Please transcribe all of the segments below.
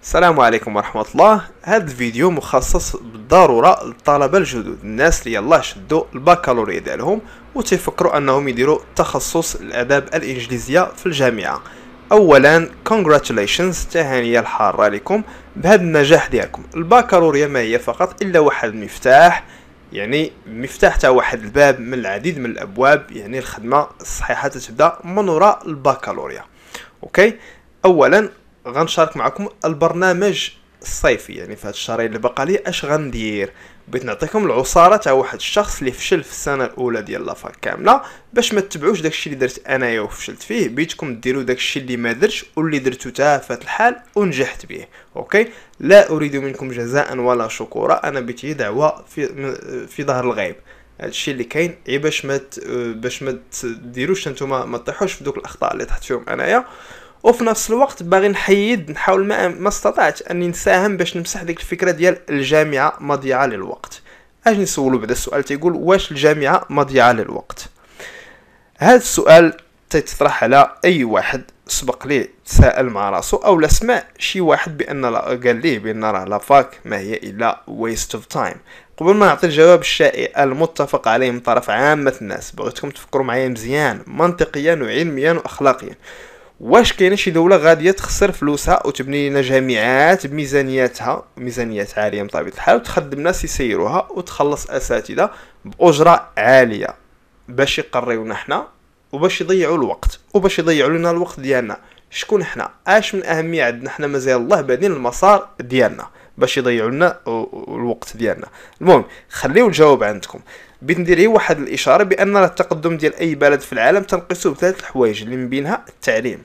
السلام عليكم ورحمة الله. هذا الفيديو مخصص بالضرورة للطلبة الجدد، الناس اللي يلاه شدوا البكالوريا ديالهم وتفكروا انهم يديروا تخصص الاداب الانجليزية في الجامعة. اولا congratulations، تهانية الحارة لكم بهذا النجاح ديالكم. البكالوريا ما هي فقط الا واحد المفتاح، يعني مفتاح تاع واحد الباب من العديد من الابواب، يعني الخدمة الصحيحة تبدا من وراء البكالوريا. اوكي، اولا غنشارك معكم البرنامج الصيفي، يعني في هاد الشهرين اللي بقى لي اش غندير. بغيت نعطيكم العصاره تاع واحد الشخص اللي فشل في السنه الاولى ديال لافاك كامله، باش ما تتبعوش داكشي اللي درت انايا وفشلت فيه. بيتكم ديروا داكشي اللي ما درتش واللي درتو تا فات الحال ونجحت به. اوكي، لا اريد منكم جزاء ولا شكورا، انا بيتي دعوه في ظهر الغيب. هادشي اللي كاين غير باش ما تديروش نتوما، ما تطيحوش في دوك الاخطاء اللي طحت فيهم انايا. وفي نفس الوقت باغي نحاول ما استطعت اني نساهم باش نمسح ديك الفكره ديال الجامعه مضيعه للوقت. اجي نسولو بعدا السؤال تيقول واش الجامعه مضيعه للوقت؟ هذا السؤال تيطرح على اي واحد سبق ليه تساءل مع راسو او لا سمع شي واحد قال ليه بان راه لافاك ما هي الا waste of time. قبل ما نعطي الجواب الشائع المتفق عليه من طرف عامه الناس، بغيتكم تفكروا معايا مزيان منطقيا وعلميا واخلاقيا. واش كاينه شي دوله غاديه تخسر فلوسها وتبني لنا جامعات بميزانياتها، ميزانيات عاليه بطبيعه الحال، وتخدم ناس يسيروها وتخلص اساتذه باجره عاليه باش يقريونا حنا وباش يضيعوا الوقت وباش يضيعوا لنا الوقت ديالنا؟ شكون حنا؟ اش من اهميه عندنا حنا مازال الله بادين المسار ديالنا باش يضيعوا لنا الوقت ديالنا؟ المهم خليو الجواب عندكم. بغيت ندير واحد الاشاره بان التقدم ديال اي بلد في العالم تنقسو بثلاث الحوايج اللي من بينها التعليم.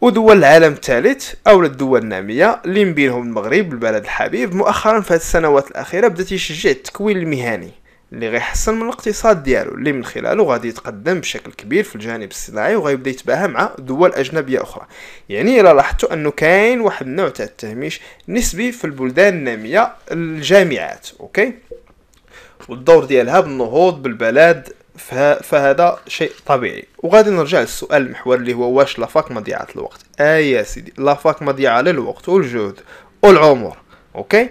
ودول العالم الثالث او الدول الناميه اللي من بينهم المغرب البلد الحبيب، مؤخرا في هذه السنوات الاخيره بدا يشجع التكوين المهني اللي غيحسن من الاقتصاد ديالو، اللي من خلاله غادي يتقدم بشكل كبير في الجانب الصناعي وغيبدا يتباهى مع دول اجنبيه اخرى. يعني الا لاحظتوا انه كاين واحد النوع تاع التهميش نسبي في البلدان الناميه الجامعات، اوكي، والدور ديالها بالنهوض بالبلد، فهذا شيء طبيعي. وغادي نرجع للسؤال المحوري اللي هو واش لافاك مضيعه الوقت؟ يا سيدي، لافاك مضيعه للوقت والجهد والعمر. اوكي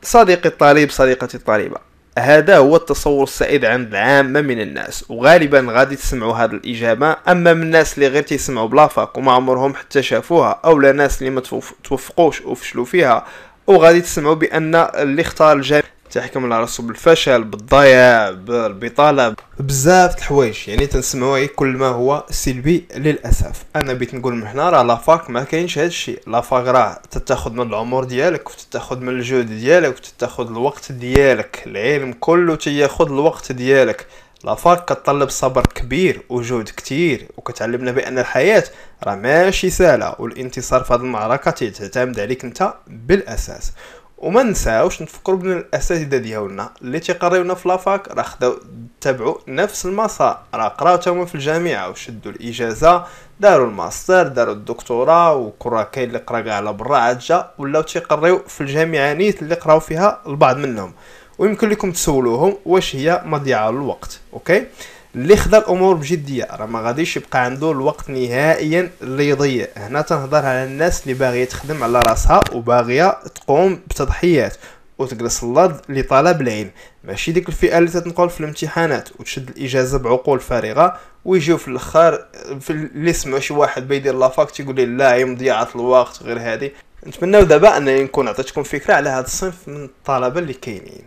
صديقي الطالب، صديقتي الطالبه، هذا هو التصور السائد عند العامة من الناس، وغالبا غادي تسمعوا هذه الإجابة. أما من الناس اللي غير تيسمعوا بلافاك وما عمرهم حتى شافوها، أو لا ناس اللي ما توفقوش وفشلوا فيها، وغادي تسمعوا بأن اللي اختار الجامعة تحكم على راسو بالفشل، بالضياع، بالبطاله، بزاف الحوايج. يعني تنسمعوا كل ما هو سلبي للاسف. انا بغيت نقول من هنا راه لافاك ما كاينش هذا الشيء. لافاك راه تتاخذ من العمر ديالك وتتاخذ من الجهد ديالك وتتاخذ الوقت ديالك، العلم كله تياخذ الوقت ديالك. لافاك كتطلب صبر كبير وجهد كتير، وكتعلمنا بان الحياه راه ماشي سهله، والانتصار في هذه المعركه تعتمد عليك انت بالاساس. وما نساوش نفكروا بان الاساتذه ديالنا اللي تيقريونا في لافاك راه خداو تبعوا نفس المسار، راه قراو تما في الجامعه وشدوا الاجازه، داروا الماستر، داروا الدكتوراه، وكرا كاين اللي قرا كاع على برا عاد جا ولاو تيقريو في الجامعه نيت اللي قراو فيها البعض منهم. ويمكن لكم تسولوهم واش هي مضيعه للوقت. اوكي، اللي خدا الامور بجديه راه ما غاديش يبقى عنده الوقت نهائيا اللي يضيع. هنا تنهضر على الناس اللي باغيه تخدم على راسها وباغيه تقوم بتضحيات وتجلس اللاد لطلب العلم، ماشي ديك الفئه اللي تتنقل في الامتحانات وتشد الاجازه بعقول فارغه ويجيو في الاخر في اللي سمعوا شي واحد بيدير لافاك تيقول لي لا هي مضيعه الوقت غير هذه. نتمنى دابا انني نكون عطيتكم فكره على هذا الصنف من الطلبه اللي كاينين.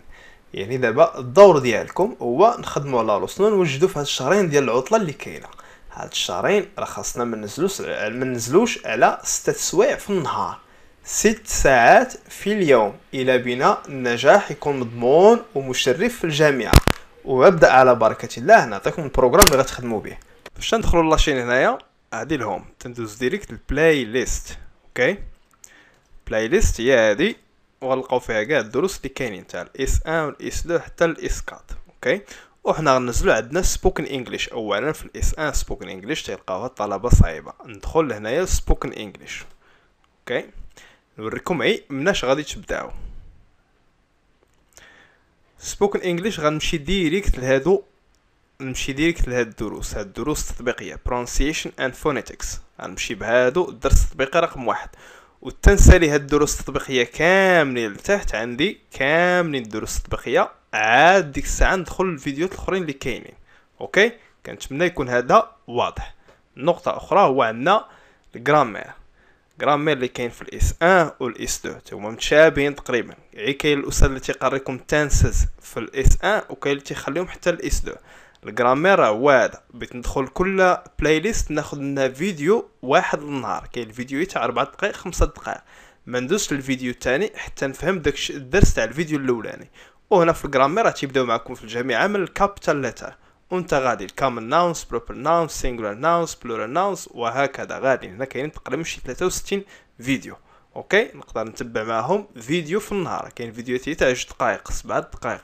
يعني دابا الدور ديالكم هو نخدموا على راسنا، نوجدوا في هاد الشهرين ديال العطله اللي كاينه. هاد الشهرين راه خاصنا ما ننزلوش على 6 سوايع في النهار، 6 ساعات في اليوم، الى بنا النجاح يكون مضمون ومشرف في الجامعه. وابدا على بركه الله نعطيكم البروغرام اللي غتخدموا به. باش ندخلوا لاشين هنايا هادي الهوم، تندوز ديريكت البلاي ليست. اوكي، بلاي ليست هي هادي، وغنلقاو فيها كاع الدروس اللي كاينين تاع الاس 1 والاس 2 حتى الاس 4. اوكي، وحنا غنزلوا عندنا سبوكن انجليش. اولا في الاس 1 سبوكن انجليش تلقاوها الطلبه صعيبه. ندخل لهنايا سبوكن انجليش. اوكي، نوريكم مناش غادي تبداو. سبوكن انجليش غنمشي ديريكت لهادو، لهاد الدروس. هاد الدروس تطبيقيه pronunciation and phonetics، غنمشي بهادو الدرس التطبيقي رقم 1. وتنسالي هاد الدروس التطبيقيه كاملين لتحت عندي، كاملين الدروس التطبيقيه. عاد ديك الساعه ندخل الفيديوهات الاخرين اللي كاينين. اوكي، كنتمنى يكون هذا واضح. نقطه اخرى هو عندنا الجرامير. الجرامير اللي كاين في الاس 1 والاس 2 هما متشابهين تقريبا. يعني كاين الاستاذ اللي تيقريكم تنسز في الاس 1 وكاين اللي تيخليهم حتى الاس 2. الجرامير هو هذا. بغيت ندخل كل بلاي ليست ناخذ لنا فيديو واحد للنهار. كاين الفيديو تاع 4 دقائق 5 دقائق، ما ندوزش للفيديو الثاني حتى نفهم داك الدرس تاع الفيديو الاولاني. وهنا في الجرامير غتبداو معكم في الجامعه من الكابيتال لتر، وانت غادي الكامل ناونز، بروبر ناونز، سينجولار ناونز، بلورال ناونز، وهكذا غادي. هنا كاينين تقريبا شي 63 فيديو. اوكي، نقدر نتبع معاهم فيديو في النهار. كاين فيديوهات تاع 2 دقائق 7 دقائق.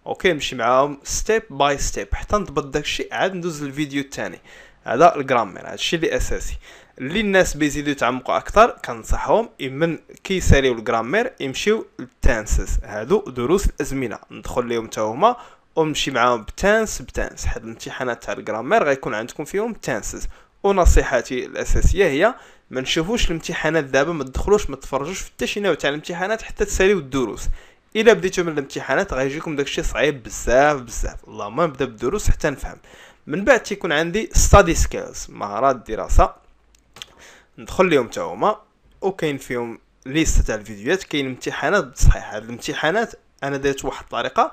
اوكي، نمشي معاهم ستيب باي ستيب حتى نضبط داكشي، عاد ندوز للفيديو الثاني. هذا الجرامير، هادشي اللي اساسي. اللي الناس بيزيدوا يتعمقوا اكثر كنصحهم من كيساليو الجرامير يمشيو للتانسز. هادو دروس الازمنه ندخل ليهم حتى هما ونمشي معاهم بتانس بتانس. حد الامتحانات تاع الجرامير غيكون عندكم فيهم تانسز. ونصيحتي الاساسيه هي ما نشوفوش الامتحانات دابا، ما تدخلوش ما تفرجوش في حتى شي نوع تاع الامتحانات حتى تساليو الدروس. الا بديتو من الامتحانات غيجيكم داكشي صعيب بزاف بزاف. اللهم نبدا بالدروس حتى نفهم. من بعد تيكون عندي ستادي سكيلز، مهارات الدراسه، ندخل ليهم حتى هما وكاين فيهم ليست تاع الفيديوهات. كاين امتحانات بتصحيح. هاد الامتحانات انا درت واحد الطريقه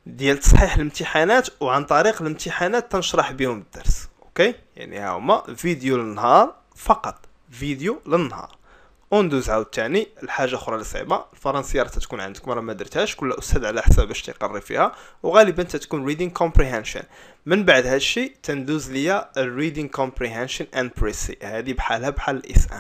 ديال تصحيح الامتحانات، وعن طريق الامتحانات تنشرح بهم الدرس. اوكي، يعني ها هما فيديو للنهار فقط، فيديو للنهار. وندوز عاوتاني الحاجه اخرى اللي صعيبه، الفرنسيه راه تكون عندكم راه ما درتهاش، كل استاذ على حساب باش تيقري فيها، وغالبا تتكون reading comprehension. من بعد هادشي تندوز ليا reading comprehension and precis. هذه بحالها بحال الاس 1،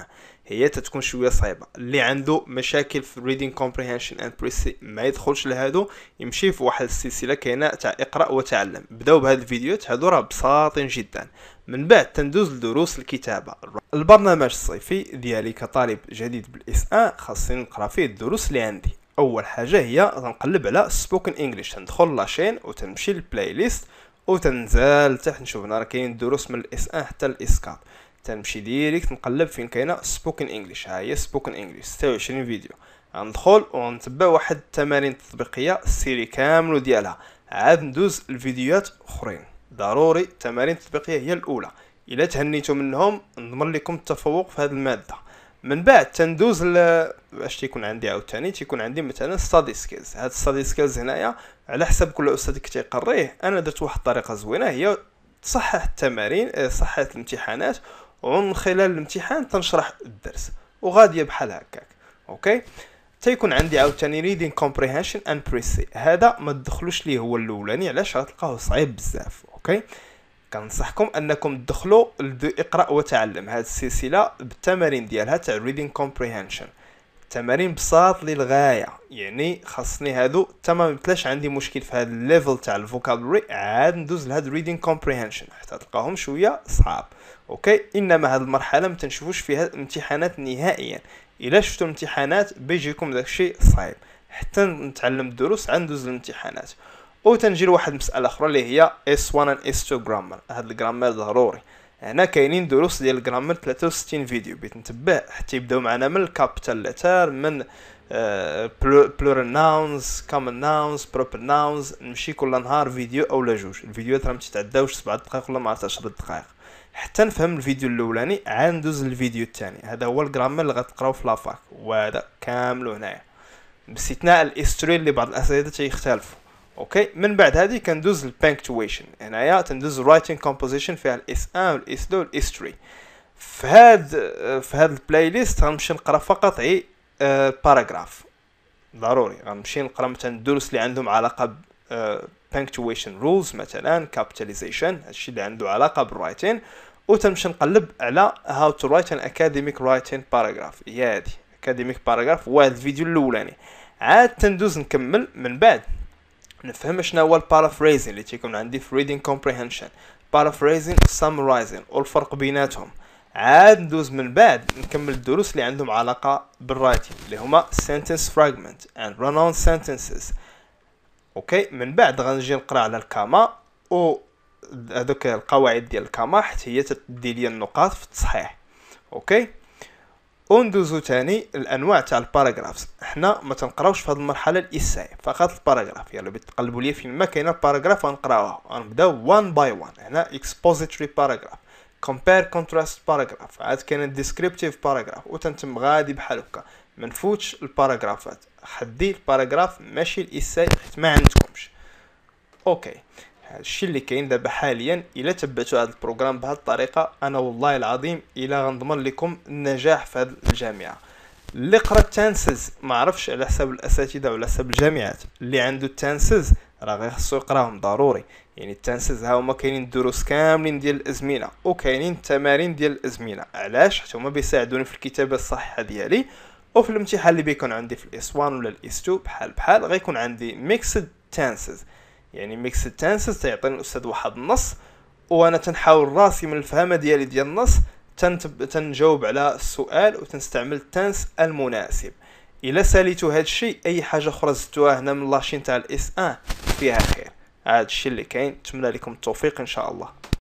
هي تتكون شويه صعيبه. اللي عنده مشاكل في reading comprehension and precis ما يدخلش لهادو، يمشي في واحد السلسله كاينه تاع اقرا وتعلم. بداو بهاد الفيديوهات هادو راه بساطين جدا. من بعد تندوز لدروس الكتابه. البرنامج الصيفي ديالي كطالب جديد بالاس 1 خاصني نقرا فيه الدروس اللي عندي. اول حاجه هي تنقلب على سبوكن انجلش، تندخل لاشين وتمشي للبلاي ليست وتنزل تحت نشوف راه كاين الدروس من الاس 1 حتى الاس 4. تنمشي ديريكت نقلب فين كاينه سبوكن انجلش. ها هي سبوكن انجلش 26 فيديو. غندخل ونتبع واحد التمارين تطبيقيه السيري كامل ديالها. عاد ندوز الفيديوهات اخرين. ضروري التمارين التطبيقيه هي الاولى. الا تهنيتوا منهم نضمن لكم التفوق في هذه الماده. من بعد تندوز باش تيكون عندي عاوتاني تيكون عندي مثلا ستادي سكيلز. هاد ستادي سكيلز هنايا على حسب كل استاذ كيقريه. انا درت واحد الطريقه زوينه هي تصحح التمارين، صحح الامتحانات، ومن خلال الامتحان تنشرح الدرس وغاديه بحال هكاك. اوكي، تيكون عندي عاوتاني reading comprehension and precis. هذا ما تدخلوش ليه هو الاولاني، علاش غتلقاوه صعيب بزاف. اوكي، كنصحكم انكم تدخلوا اقرا وتعلم هذه السلسله بالتمارين ديالها تاع reading comprehension. تمارين بساط للغايه، يعني خاصني هادو تمام. متلاش عندي مشكل في هذا الليفل تاع الفوكابولري، عاد ندوز لهاد reading comprehension حتى تلقاهم شويه صعاب. اوكي، انما هذه المرحله ما تنشوفوش فيها امتحانات نهائيا. الا شفتوا امتحانات بيجيكم داكشي صعيب. حتى نتعلم الدروس عاد ندوز للامتحانات. وتنجي لواحد مساله اخرى اللي هي S1 and S2 جرامر. هاد الجرامر ضروري. هنا كاينين دروس ديال الجرامر 63 فيديو بغيت نتبع حتى يبداو معنا من الكابيتال لتر، من plural nouns, common nouns, proper nouns. نمشي كل نهار فيديو اولا جوج. الفيديوهات راه متتعداوش 7 دقائق ولا ما عرفت 10 دقائق حتى نفهم الفيديو الاولاني. عاد ندوز للفيديو الثاني. هذا هو الجرامر اللي غتقراو في لافاك، وهذا كامل هنايا باستثناء الاستري اللي بعض الاساتذه تيختلفوا. اوكي، من بعد هذه كندوز للبانكتويشن. هنايا تندوز رايتين كومبوزيشن فيها الاس 1 والاس 2 والاس 3. في هاد البلاي ليست غنمشي نقرا فقط غير باراغراف. ضروري غنمشي نقرا مثلا الدروس اللي عندهم علاقه بانكتويشن رولز، مثلا كابيتاليزيشن، هادشي اللي عنده علاقه بالرايتين. وتمشي نقلب على هاو تو رايت ان اكاديميك رايتين باراغراف. هي هادي اكاديميك باراغراف، هو الفيديو الاولاني. عاد تندوز نكمل. من بعد نفهم شنو هو البارافريزين اللي تيكون عندي في reading comprehension، بارافريزين summarizing والفرق بيناتهم. عاد ندوز من بعد نكمل الدروس اللي عندهم علاقه بالرايتين اللي هما sentence fragment and run-on sentences. اوكي، من بعد غنجي نقرا على الكاما، و هذوك القواعد ديال الكاما حتى هي تدي لي النقاط في التصحيح. اوكي، وندوزو تاني الانواع تاع الباراغرافز. حنا ما تنقراوش في هذه المرحله الاساي فقط الباراغراف. يلا بتقلبوا لي فين ما كاينه باراغراف غنقراوها. غنبداو 1 باي 1. هنا expository paragraph، compare contrast paragraph، عاد كاين descriptive paragraph، وتنتم غادي بحال هكا. ما نفوتش الباراغرافات، خدي الباراغراف ماشي الاساي حيت ما عندكمش. اوكي، هادشي اللي كاين دابا حاليا. الا تبعتوا هذا البروغرام بهذه الطريقه انا والله العظيم الا غنضمن لكم النجاح في هذه الجامعه. اللي قرا التانسز ما عرفش على حساب الاساتذه وعلى حساب الجامعات، اللي عنده التانسز راه غير خصو يقراهم ضروري. يعني التانسز ها هما كاينين الدروس كاملين ديال الازمنه وكاينين التمارين ديال الازمنه. علاش؟ حتى هما بيساعدوني في الكتابه الصحيحه ديالي، وفي الامتحان اللي بيكون عندي في الاس 1 ولا الاس 2 بحال غيكون عندي ميكسد تانسز. يعني ميكس تانسز تيعطيني الاستاذ واحد النص وانا تنحاول راسي من الفهمه ديالي ديال النص تنجاوب على السؤال وتنستعمل التانس المناسب. الا ساليتو هذا الشيء اي حاجه اخرى زدتوها هنا من لاشين تاع الاس 1 فيها خير. هذا الشيء اللي كاين. نتمنى لكم التوفيق ان شاء الله.